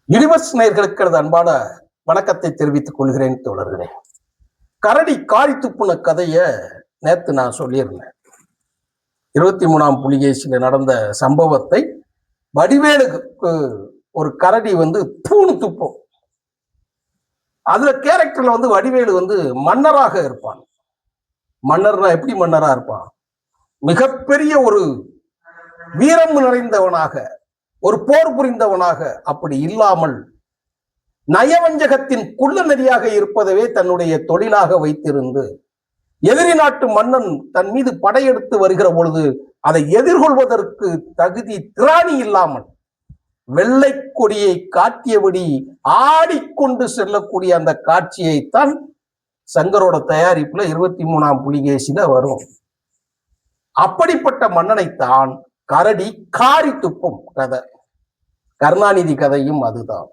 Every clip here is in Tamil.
யூனிவர்ஸ் நேயர்களுக்கு அன்பான வணக்கத்தை தெரிவித்துக் கொள்கிறேன் தோழர்களே. கரடி காரி துப்புன கதைய நேத்து நான் சொல்லியிருந்தேன். 23ஆம் புலிகேசியில நடந்த சம்பவத்தை வடிவேலுக்கு ஒரு கரடி பூணு துப்பும். அதுல கேரக்டர்ல வடிவேலு மன்னராக இருப்பான். மன்னர்னா எப்படி மன்னரா இருப்பான்? மிகப்பெரிய ஒரு வீரம் நிறைந்தவனாக, ஒரு போர் புரிந்தவனாக அப்படி இல்லாமல் நயவஞ்சகத்தின் குள்ள நெறியாக இருப்பதவே தன்னுடைய தொழிலாக வைத்திருந்து எதிரி நாட்டு மன்னன் தன் மீது படையெடுத்து வருகிற பொழுது அதை எதிர்கொள்வதற்கு தகுதி திராணி இல்லாமல் வெள்ளை கொடியை காட்டியபடி ஆடிக்கொண்டு செல்லக்கூடிய அந்த காட்சியைத்தான் சங்கரோட தயாரிப்புல 23ஆம் புலிகேசில வரும். அப்படிப்பட்ட மன்னனைத்தான் கரடி காரி துப்பும் கதை. கருணாநிதி கதையும் அதுதான்.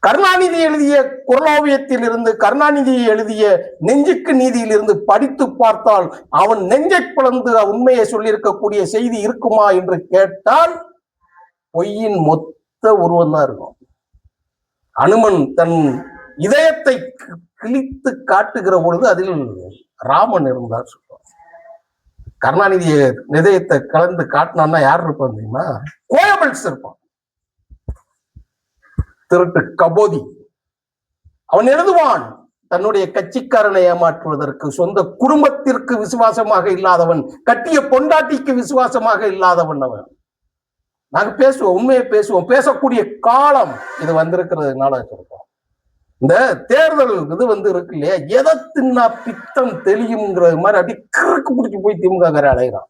கருணாநிதி எழுதிய குரலோவியத்தில் இருந்து, கருணாநிதி எழுதிய நெஞ்சுக்கு நீதியிலிருந்து படித்து பார்த்தால் அவன் நெஞ்சை பிளந்து உண்மையை சொல்லியிருக்கக்கூடிய செய்தி இருக்குமா என்று கேட்டால் பொய்யின் மொத்த உருவம் தான் இருக்கும். அனுமன் தன் இதயத்தை கிழித்து காட்டுகிற பொழுது அதில் ராமன் இருந்தார் சொல்லுவார். கருணாநிதிய இதயத்தை கலந்து காட்டினான்னா யார் இருப்பான் தெரியுமா? கோயபல்ஸ் இருப்பான். திருட்டு கபோதி. அவன் எழுதுவான், தன்னுடைய கட்சிக்காரனை ஏமாற்றுவதற்கு, சொந்த குடும்பத்திற்கு விசுவாசமாக இல்லாதவன், கட்டிய பொண்டாட்டிக்கு விசுவாசமாக இல்லாதவன் அவன். நாங்க பேசுவோம், உண்மையை பேசுவோம். பேசக்கூடிய காலம் இது வந்திருக்கிறதுனால சொல்றோம். இந்த தேர்தல் இது இருக்கு இல்லையா, எதை தின்னா பித்தம் தெளியும்ங்கிறது மாதிரி அப்படி கிறுக்கு பிடிச்சி போய் திமுக அலைகிறான்.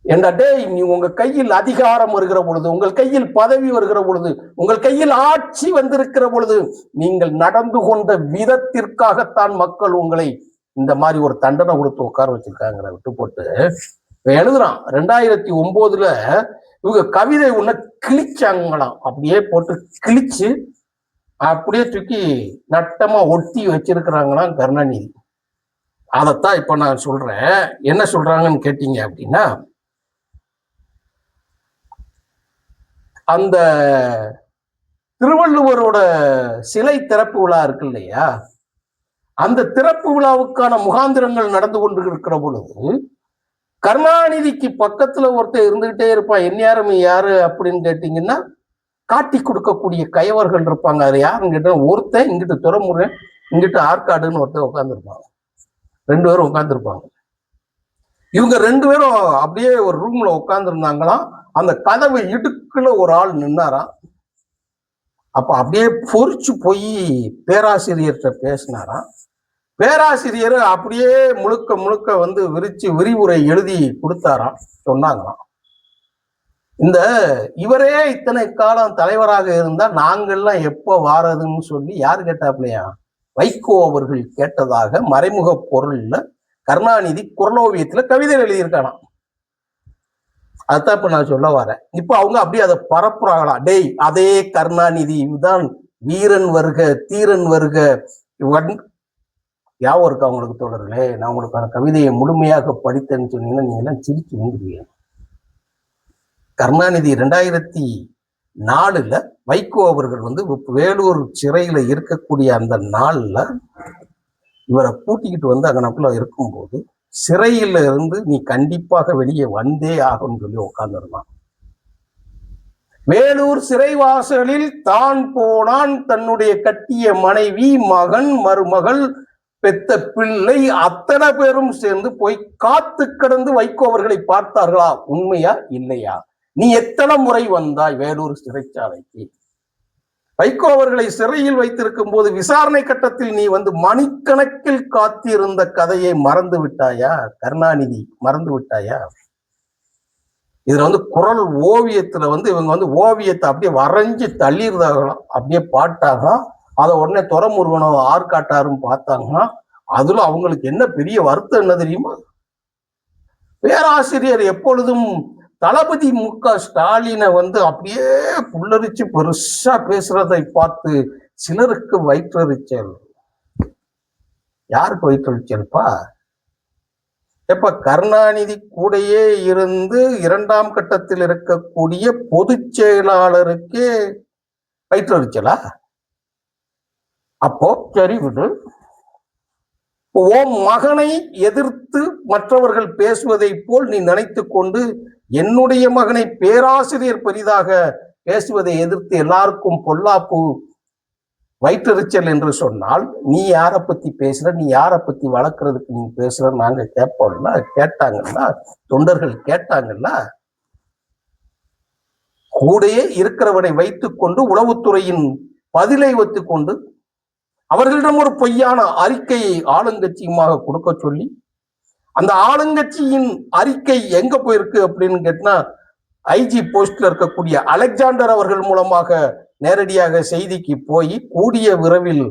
ஏண்டா டேய், நீ உங்க கையில் அதிகாரம் வருகிற பொழுது, உங்கள் கையில் பதவி வருகிற பொழுது, உங்கள் கையில் ஆட்சி வந்திருக்கிற பொழுது நீங்கள் நடந்து கொண்ட விதத்திற்காகத்தான் மக்கள் உங்களை இந்த மாதிரி ஒரு தண்டனை கொடுத்து உட்கார வச்சிருக்காங்க. விட்டு போட்டு எழுதுறான். 2009 இவங்க கவிதை ஒண்ணு கிழிச்சாங்களாம். அப்படியே போட்டு கிழிச்சு அப்படியே தூக்கி நட்டமா ஒட்டி வச்சிருக்கிறாங்களாம் கருணாநிதி. அதைத்தான் இப்ப நான் சொல்றேன். என்ன சொல்றாங்கன்னு கேட்டீங்க அப்படின்னா, அந்த திருவள்ளுவரோட சிலை திறப்பு விழா இருக்கு இல்லையா, அந்த திறப்பு விழாவுக்கான முகாந்திரங்கள் நடந்து கொண்டு இருக்கிற பொழுது கருணாநிதிக்கு பக்கத்துல ஒருத்தர் இருந்துகிட்டே இருப்பான். எந்நேரம் யாரு அப்படின்னு கேட்டீங்கன்னா, காட்டி கொடுக்கக்கூடிய கயவர்கள் இருப்பாங்க. அது யாருன்னு கேட்டா, ஒருத்தன் இங்கிட்டு துறைமுறை, இங்கிட்டு ஆற்காடுன்னு ஒருத்தர் உட்காந்துருப்பாங்க. 2 பேரும் உட்காந்துருப்பாங்க. இவங்க 2 பேரும் அப்படியே ஒரு ரூம்ல உட்காந்துருந்தாங்களாம். அந்த கதவு இடுக்குல ஒரு ஆள் நின்னாராம். அப்ப அப்படியே பொறிச்சு போய் பேராசிரியர்கிட்ட பேசினாராம். பேராசிரியர் அப்படியே முழுக்க முழுக்க விரிச்சு விரிவுரை எழுதி கொடுத்தாராம். சொன்னாங்களாம், இந்த இவரே இத்தனை காலம் தலைவராக இருந்தா நாங்கள்லாம் எப்போ வாரதுன்னு சொல்லி யாரு கேட்டாப்லையா? வைகோ அவர்கள் கேட்டதாக மறைமுக பொருள்ல கருணாநிதி குரலோவியத்துல கவிதை எழுதியிருக்கானாம். அதுதான் இப்ப நான் சொல்ல வரேன். இப்ப அவங்க அப்படியே அதை பரப்புறாங்களாம். டேய், அதே கருணாநிதி தான் வீரன் வருக தீரன் வருக யாவும் இருக்கு அவங்களுக்கு தோழர்களே. நான் உங்களுக்கான கவிதையை முழுமையாக படித்தேன்னு சொன்னீங்கன்னா நீங்க எல்லாம் சிரிச்சு வந்துடுவீங்க. கருணாநிதி 2004 வைகோ அவர்கள் வேலூர் சிறையில இருக்கக்கூடிய அந்த நாள்ல இவரை கூட்டிக்கிட்டு அங்கனக்குள்ள இருக்கும்போது, சிறையில இருந்து நீ கண்டிப்பாக வெளியே வந்தே ஆகும்னு சொல்லி உட்கார்ந்துருந்தான். வேலூர் சிறைவாசலில் தான் போனான். தன்னுடைய கட்டிய மனைவி, மகன், மருமகள், பெத்த பிள்ளை அத்தனை பேரும் சேர்ந்து போய் காத்து கிடந்து வைகோ அவர்களை பார்த்தார்களா? உண்மையா இல்லையா? நீ எத்தனை முறை வந்தாய் வேலூர் சிறைச்சாலைக்கு? வைகோ அவர்களை சிறையில் வைத்திருக்கும் போது விசாரணை கட்டத்தில் நீ மணிக்கணக்கில் காத்திருந்த கதையை மறந்து விட்டாயா? கருணாநிதி மறந்து விட்டாயா? இதுல குரல் ஓவியத்துல இவங்க ஓவியத்தை அப்படியே வரைஞ்சு தள்ளிடுறாங்களாம். அப்படியே பாட்டாக அதை உடனே துறைமுருகனும் ஆற்காட்டாரும் பார்த்தாங்கன்னா அதுல அவங்களுக்கு என்ன பெரிய வருத்தம் என்ன தெரியுமா? பேராசிரியர் எப்பொழுதும் தளபதி மு.க. ஸ்டாலினை அப்படியே புல்லரிச்சு பெருசா பேசுறதை பார்த்து சிலருக்கு வயிற்றறிச்சல். யாருக்கு வயிற்றறிச்சல்ப்பா? இப்ப கருணாநிதி கூடையே இருந்து 2ஆம் கட்டத்தில் இருக்கக்கூடிய பொதுச் செயலாளருக்கு வயிற்றறிச்சலா? அப்போ சரி விடு. ஓம் மகனை எதிர்த்து மற்றவர்கள் பேசுவதை போல் நீ நினைத்து கொண்டு என்னுடைய மகனை பேராசிரியர் பெரிதாக பேசுவதை எதிர்த்து எல்லாருக்கும் பொல்லாப்பு வயிற்றெரிச்சல் என்று சொன்னால், நீ யாரை பத்தி பேசுற, நீ யாரை பத்தி வளர்க்கறதுக்கு நீ பேசுற நாங்க கேட்போம்ல, கேட்டாங்கல்ல, தொண்டர்கள் கேட்டாங்கல்ல. கூடையே இருக்கிறவனை வைத்துக் கொண்டு உளவுத்துறையின் பதிலை வைத்துக் கொண்டு அவர்களிடம் ஒரு பொய்யான அறிக்கையை ஆளுங்கட்சியுமாக கொடுக்க சொல்லி, அந்த ஆளுங்கட்சியின் அறிக்கை எங்க போயிருக்கு அப்படின்னு கேட்டா, ஐஜி போஸ்ட்ல இருக்கக்கூடிய அலெக்சாண்டர் அவர்கள் மூலமாக நேரடியாக செய்திக்கு போய் கூடிய விரைவில்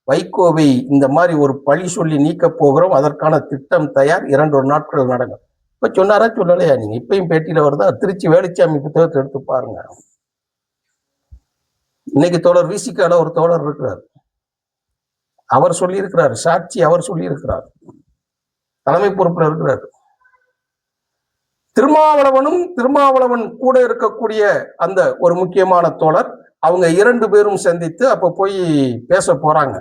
வைகோவை இந்த மாதிரி ஒரு பழி சொல்லி நீக்க போகிறோம், அதற்கான திட்டம் தயார், 2 நாட்கள் நடக்கும். இப்ப சொன்னாரா சொல்லலையா? நீங்க இப்பயும் பேட்டியில வருதா? திருச்சி வேலுச்சாமி புத்தகத்தை எடுத்து பாருங்க. இன்னைக்கு தோழர் விசிகால ஒரு தோழர் இருக்கிறார், அவர் சொல்லி இருக்கிறார், சாட்சி அவர் சொல்லி இருக்கிறார், தலைமை பொறுப்புல இருக்கிறார். திருமாவளவன் கூட இருக்கக்கூடிய அந்த ஒரு முக்கியமான தோழர், அவங்க 2 பேரும் சந்தித்து அப்ப போய் பேச போறாங்க.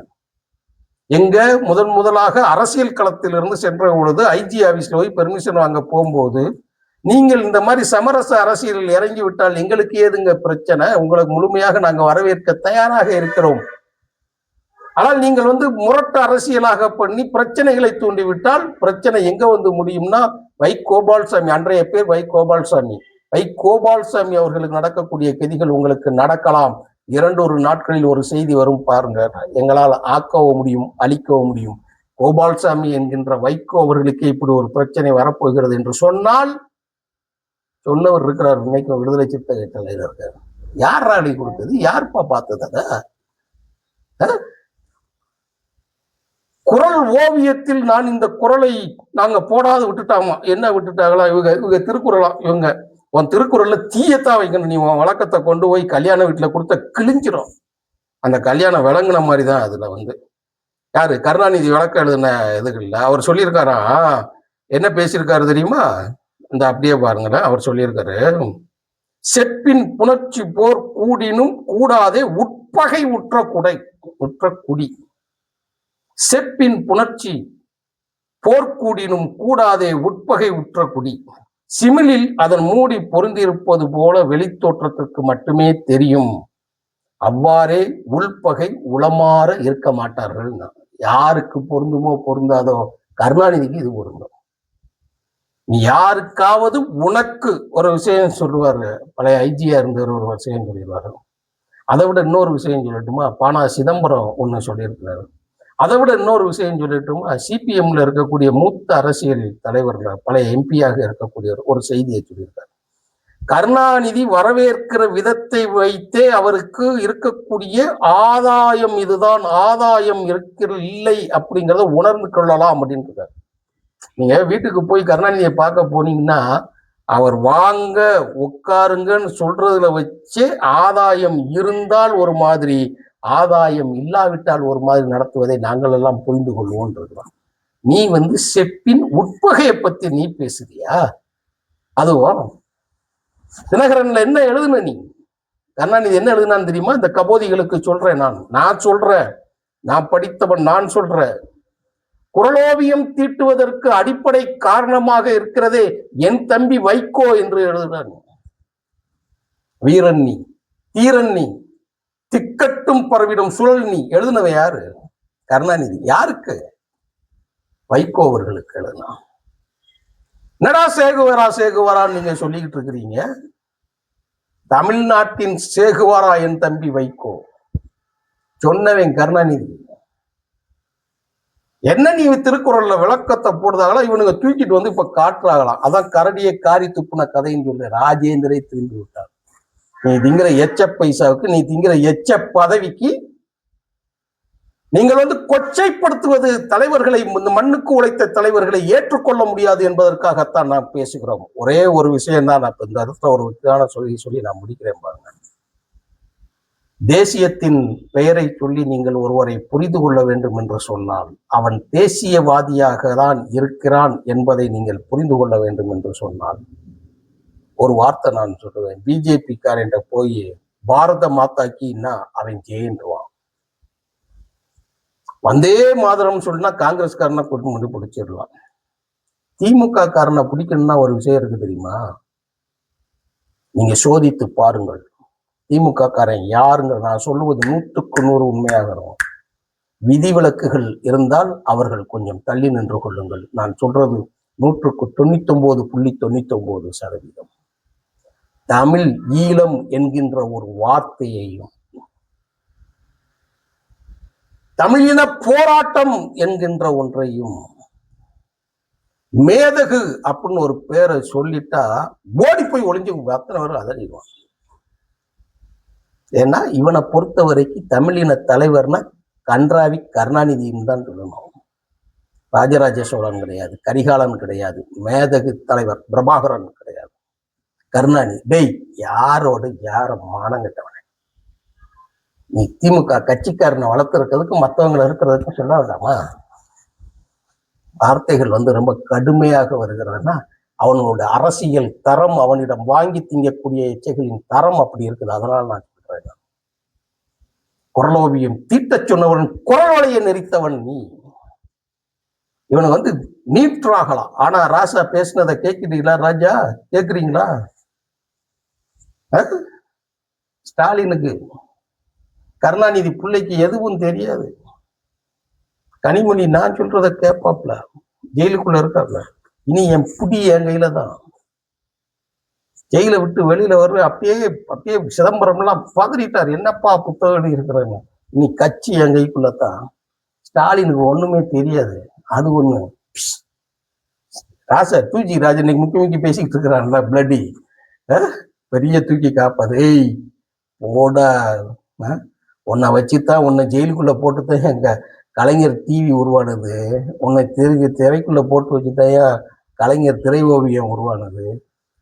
எங்க முதலாக அரசியல் களத்திலிருந்து சென்ற பொழுது ஐஜி ஆபீஸ்ல போய் பெர்மிஷன் வாங்க போகும்போது, நீங்கள் இந்த மாதிரி சமரச அரசியலில் இறங்கி விட்டால் எங்களுக்கு ஏதுங்க பிரச்சனை, உங்களுக்கு முழுமையாக நாங்க வரவேற்க தயாராக இருக்கிறோம். ஆனால் நீங்கள் முரட்டு அரசியலாக பண்ணி பிரச்சனைகளை தூண்டிவிட்டால் பிரச்சனை எங்க முடியும்னா, வை கோபால்சாமி, அன்றைய பேர் வை கோபால்சாமி அவர்களுக்கு நடக்கக்கூடிய கதிகள் உங்களுக்கு நடக்கலாம். 2 நாட்களில் ஒரு செய்தி வரும் பாருங்க, எங்களால் ஆக்கவும் முடியும், அழிக்கவும் முடியும். கோபால்சாமி என்கின்ற வைகோ அவர்களுக்கு இப்படி ஒரு பிரச்சனை வரப்போகிறது என்று சொன்னால், சொன்னவர் இருக்கிறார், இன்னைக்கு விடுதலை சிறுத்தைகள் தலைவர். யார் அடி கொடுத்தது? யார்ப்பா பார்த்தது? குரல் ஓவியத்தில் நான் இந்த குரலை நாங்க போடாது விட்டுட்டாமா. என்ன விட்டுட்டாங்களா? இவங்க திருக்குறளா? இவங்க உன் திருக்குறள்ல தீயத்தான் வைக்கணும், நீ உன் வழக்கத்தை கொண்டு போய் கல்யாண வீட்டுல கொடுத்த கிழிஞ்சிரும். அந்த கல்யாணம் விளங்குன மாதிரிதான் அதுல யாரு கருணாநிதி விளக்கம் எழுதின இதுகள்ல அவர் சொல்லியிருக்காரா, என்ன பேசியிருக்காரு தெரியுமா? இந்த அப்படியே பாருங்களேன், அவர் சொல்லியிருக்காரு, செப்பின் புணர்ச்சி போர் கூடினும் கூடாதே உட்பகை உற்ற குடி. செப்பின் புணர்ச்சி போர்க்கூடினும் கூடாதே உட்பகை உற்ற குடி. சிமிழில் அதன் மூடி பொருந்திருப்பது போல வெளித்தோற்றத்திற்கு மட்டுமே தெரியும், அவ்வாறே உள்பகை உளமாற இருக்க மாட்டார்கள். யாருக்கு பொருந்துமோ பொருந்தாதோ, கருணாநிதிக்கு இது பொருந்தும். நீ யாருக்காவது உனக்கு ஒரு விஷயம் சொல்லுவாரு, பழைய ஐஜியா இருந்தவர் ஒரு விஷயம் சொல்லிடுவாரு. அதை விட இன்னொரு விஷயம் சொல்லட்டுமா? பானா சிதம்பரம் ஒண்ணு சொல்லியிருக்கிறாரு. அதை விட இன்னொரு விஷயம் சொல்லட்டுமா? சிபிஎம்ல இருக்கக்கூடிய மூத்த அரசியல் தலைவர்கள், பழைய எம்பியாக இருக்கக்கூடிய ஒரு செய்தியை சொல்லியிருக்காரு. கருணாநிதி வரவேற்கிற விதத்தை வைத்தே அவருக்கு இருக்கக்கூடிய ஆதாயம் இதுதான், ஆதாயம் இல்லை அப்படிங்கிறத உணர்ந்து கொள்ளலாம் அப்படின்னு இருக்காரு. நீங்க வீட்டுக்கு போய் கருணாநிதியை பார்க்க போனீங்கன்னா, அவர் வாங்க உட்காருங்கன்னு சொல்றதுல வச்சு ஆதாயம் இருந்தால் ஒரு மாதிரி, ஆதாயம் இல்லாவிட்டால் ஒரு மாதிரி நடத்துவதை நாங்கள் எல்லாம் புரிந்து கொள்வோம். நீ செப்பின் உட்பகையை பத்தி நீ பேசுறியா? அதுவும் தினகரன்ல என்ன எழுதுன நீ? கருணாநிதி என்ன எழுதுனான்னு தெரியுமா? இந்த கபோதிகளுக்கு சொல்றேன், நான் சொல்றேன், நான் படித்தவன், நான் சொல்றேன், குரலோவியம் தீட்டுவதற்கு அடிப்படை காரணமாக இருக்கிறதே என் தம்பி வைகோ என்று எழுதுறான். வீரன் நீ, தீரன் நீ, திக்கட்டும் பரவிடும் சுழல் நீ. எழுதுனவ யாரு? கருணாநிதி. யாருக்கு? வைகோ அவர்களுக்கு எழுதுனா. என்னடா சேகுவாரான்னு நீங்க சொல்லிக்கிட்டு இருக்கிறீங்க? தமிழ்நாட்டின் சேகுவாரா என் தம்பி வைகோ. சொன்னவன் கருணாநிதி. என்ன நீ திருக்குறள்ல விளக்கத்தை போடுதாங்களா, இவனுங்க தூக்கிட்டு இப்ப காட்டுறாங்களாம். அதான் கரடியை காரி துப்புன கதைன்னு சொல்லு. ராஜேந்திரை திரும்பி விட்டார். நீ திங்கிற எச்ச பைசாவுக்கு, நீ திங்கிற எச்ச பதவிக்கு நீங்கள் கொச்சைப்படுத்துவது தலைவர்களை, இந்த மண்ணுக்கு உழைத்த தலைவர்களை ஏற்றுக்கொள்ள முடியாது என்பதற்காகத்தான் நாம் பேசுகிறோம். ஒரே ஒரு விஷயம் தான் நான் இந்த இடத்துல ஒரு வித்தியான சொல்லி நான் முடிக்கிறேன் பாருங்க. தேசியத்தின் பெயரை சொல்லி நீங்கள் ஒருவரை புரிந்து கொள்ள வேண்டும் என்று சொன்னால் அவன் தேசியவாதியாக தான் இருக்கிறான் என்பதை நீங்கள் புரிந்து கொள்ள வேண்டும் என்று சொன்னால் ஒரு வார்த்தை நான் சொல்லுவேன். பிஜேபி காரன்ட்ட போய் பாரத மாதாக்கின்னா அவன் ஜெயின்றுவான். வந்தே மாதரம் சொல்லினா காங்கிரஸ்காரனை கூட்டு முடி பிடிச்சிடலாம். திமுக காரனை பிடிக்கணும்னா ஒரு விஷயம் இருக்கு தெரியுமா? நீங்க சோதித்து பாருங்கள். திமுக காரன் யாருங்க நான் சொல்லுவது 100க்கு 100 உண்மையாக இருக்கும். விதிவிலக்குகள் இருந்தால் அவர்கள் கொஞ்சம் தள்ளி நின்று கொள்ளுங்கள். நான் சொல்றது 100க்கு 99.99%. தமிழ் ஈழம் என்கின்ற ஒரு வார்த்தையையும் தமிழின போராட்டம் என்கின்ற ஒன்றையும் மேதகு அப்படின்னு ஒரு பேரை சொல்லிட்டா ஓடி போய் ஒளிஞ்சு அத்தனை பேரும் அதறிவான். ஏன்னா இவனை பொறுத்த வரைக்கும் தமிழின தலைவர்னா கன்றாவி கருணாநிதினு தான் சொல்லணும். ராஜராஜ சோழன் கிடையாது, கரிகாலன் கிடையாது, மேதகு தலைவர் பிரபாகரன் கிடையாது, கருணாநிதி. டேய் யாரோட யார மானங்கிட்டவன நீ திமுக கட்சிக்காரனை வளர்த்துறதுக்கு மற்றவங்களை இருக்கிறதுக்கு சொல்ல வேண்டாமா? வார்த்தைகள் ரொம்ப கடுமையாக வருகிறதுனா அவனோட அரசியல் தரம், அவனிடம் வாங்கி திங்கக்கூடிய எச்சைகளின் தரம் அப்படி இருக்குது. அதனால நான் சொல்றேன், குரலோவியம் தீட்ட சொன்னவன் குரல் வளைய நெறித்தவன் நீ. இவனை நீற்றாகலாம். ஆனா ராசா பேசினதை கேட்கிறீங்களா? ராஜா கேட்குறீங்களா? ஸ்டாலினுக்கு கருணாநிதி பிள்ளைக்கு எதுவும் தெரியாது. கனிமொழி நான் சொல்றத கேட்பாப்ல, ஜெயிலுக்குள்ள இருக்காப்ல. இனி என் புடி என் கையில தான். ஜெயில விட்டு வெளியில வர அப்படியே சிதம்பரம்லாம் பதறிட்டார். என்னப்பா புத்தகம் இருக்கிறாங்க, இனி கட்சி என் கைக்குள்ளதான். ஸ்டாலினுக்கு ஒண்ணுமே தெரியாது. அது ஒண்ணு. ராசா தூக்கி ராஜா இன்னைக்கு முக்கி பேசிக்கிட்டு இருக்கிறான்ல பிளட்டி, பெரிய தூக்கி காப்பாது. ஏய் போட உன்னை வச்சுதான், உன்னை ஜெயிலுக்குள்ள போட்டுதான் எங்க கலைஞர் டிவி உருவானது. உன்னை திரைக்குள்ள போட்டு வச்சுட்டாயா கலைஞர் திரை ஓவியம் உருவானது.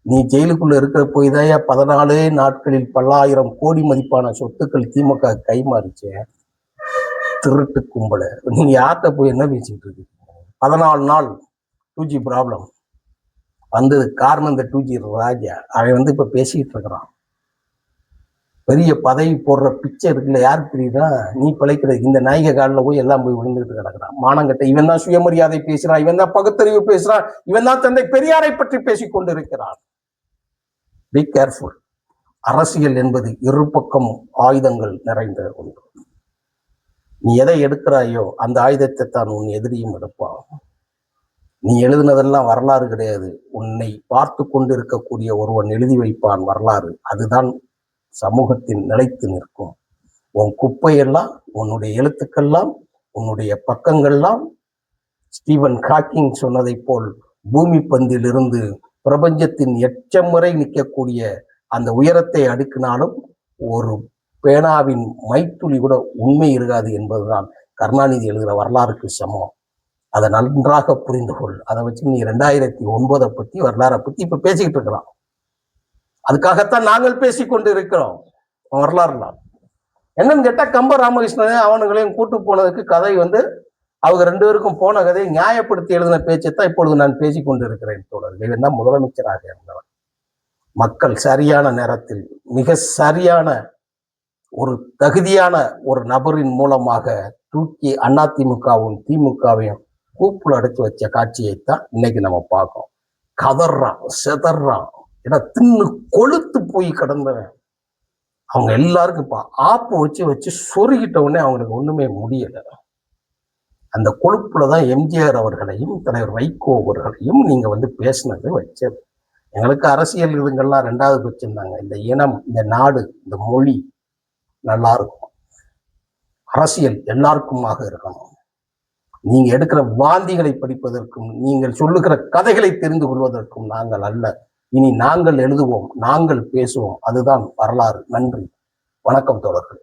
நீ ஜெயிலுக்குள்ள இருக்கிற போய் தாயா 14 நாட்களில் பல்லாயிரம் கோடி மதிப்பான சொத்துக்கள் திமுக கைமாறிச்சு. திருட்டு கும்பல நீங்க யார்கிட்ட போய் என்ன பேசிட்டு இருக்கு? 14 நாள் 2G ப்ராப்ளம் வந்தது காரணம் இந்த 2G ராஜா. அவன் இப்ப பேசிட்டு இருக்கிறான். பெரிய பதவி போடுற பிச்சை இருக்குல்ல, யாருக்கு தெரியுதா? நீ பிழைக்கிறது இந்த நாயக காலில் போய் எல்லாம் போய் விழுந்துட்டு கிடக்குறான். மானங்கட்ட இவன் தான் சுயமரியாதை பேசுறான், இவன் தான் பகுத்தறிவு பேசுறான், இவன் தான் தந்தை பெரியாரை பற்றி பேசிக் கொண்டிருக்கிறான். Be careful. அரசியல் என்பது இரு பக்கம் ஆயுதங்கள் நிறைந்த ஒன்று. நீ எதை எடுக்கிறாயோ அந்த ஆயுதத்தை தான் உன் எதிரியும் எடுப்பான். நீ எழுதினதெல்லாம் வரலாறு கிடையாது. உன்னை பார்த்து கொண்டு இருக்கக்கூடிய ஒருவன் எழுதி வைப்பான் வரலாறு. அதுதான் சமூகத்தில் நிலைத்து நிற்கும். உன் குப்பையெல்லாம், உன்னுடைய எழுத்துக்கள்லாம், உன்னுடைய பக்கங்கள்லாம் ஸ்டீவன் ஹாக்கிங் சொன்னதை போல் பூமி பந்தில் இருந்து பிரபஞ்சத்தின் எச்சம் வரை நிற்கக்கூடிய அந்த உயரத்தை அடுக்கினாலும் ஒரு பேனாவின் மைத்துளி கூட உண்மை இருக்காது என்பதுதான் கருணாநிதி எழுதுகிற வரலாறுக்கு சமம். அதை நன்றாக புரிந்து கொள். அதை வச்சு நீ 2009 பத்தி வரலாறை பத்தி இப்ப பேசிக்கிட்டு இருக்கிறான். அதுக்காகத்தான் நாங்கள் பேசிக்கொண்டு இருக்கிறோம். வரலாறுலாம் என்னன்னு கேட்டா கம்ப ராமகிருஷ்ணன் அவனுங்களையும் கூட்டு போனதுக்கு கதை அவங்க 2 பேருக்கும் போன கதையை நியாயப்படுத்தி எழுதின பேச்சைத்தான் இப்பொழுது நான் பேசிக்கொண்டு இருக்கிறேன் தோழர்கள். இவன் தான் முதலமைச்சராக இருந்தவன். மக்கள் சரியான நேரத்தில் மிக சரியான ஒரு தகுதியான ஒரு நபரின் மூலமாக தூக்கி அதிமுகவும் திமுகவையும் கூப்புல அடைச்சு வச்ச காட்சியைத்தான் இன்னைக்கு நம்ம பார்க்கோம். கதறான், செதறான், ஏன்னா தின்னு கொளுத்து போய் கிடந்தவன். அவங்க எல்லாருக்கும் இப்ப ஆப்பு வச்சு சொருகிட்ட உடனே அவங்களுக்கு ஒண்ணுமே முடியல. அந்த கொழுப்புலதான் எம்ஜிஆர் அவர்களையும் தலைவர் வைகோ அவர்களையும் நீங்க பேசினது வச்சது. எங்களுக்கு அரசியல் இதுங்கெல்லாம் 2வது வச்சிருந்தாங்க. இந்த இனம், இந்த நாடு, இந்த மொழி நல்லா இருக்கும். அரசியல் எல்லாருக்குமாக இருக்கணும். நீங்க எடுக்கிற வாந்திகளை படிப்பதற்கும் நீங்கள் சொல்லுகிற கதைகளை தெரிந்து கொள்வதற்கும் நாங்கள் அல்ல. இனி நாங்கள் எழுதுவோம், நாங்கள் பேசுவோம். அதுதான் வரலாறு. நன்றி, வணக்கம் தோழர்கள்.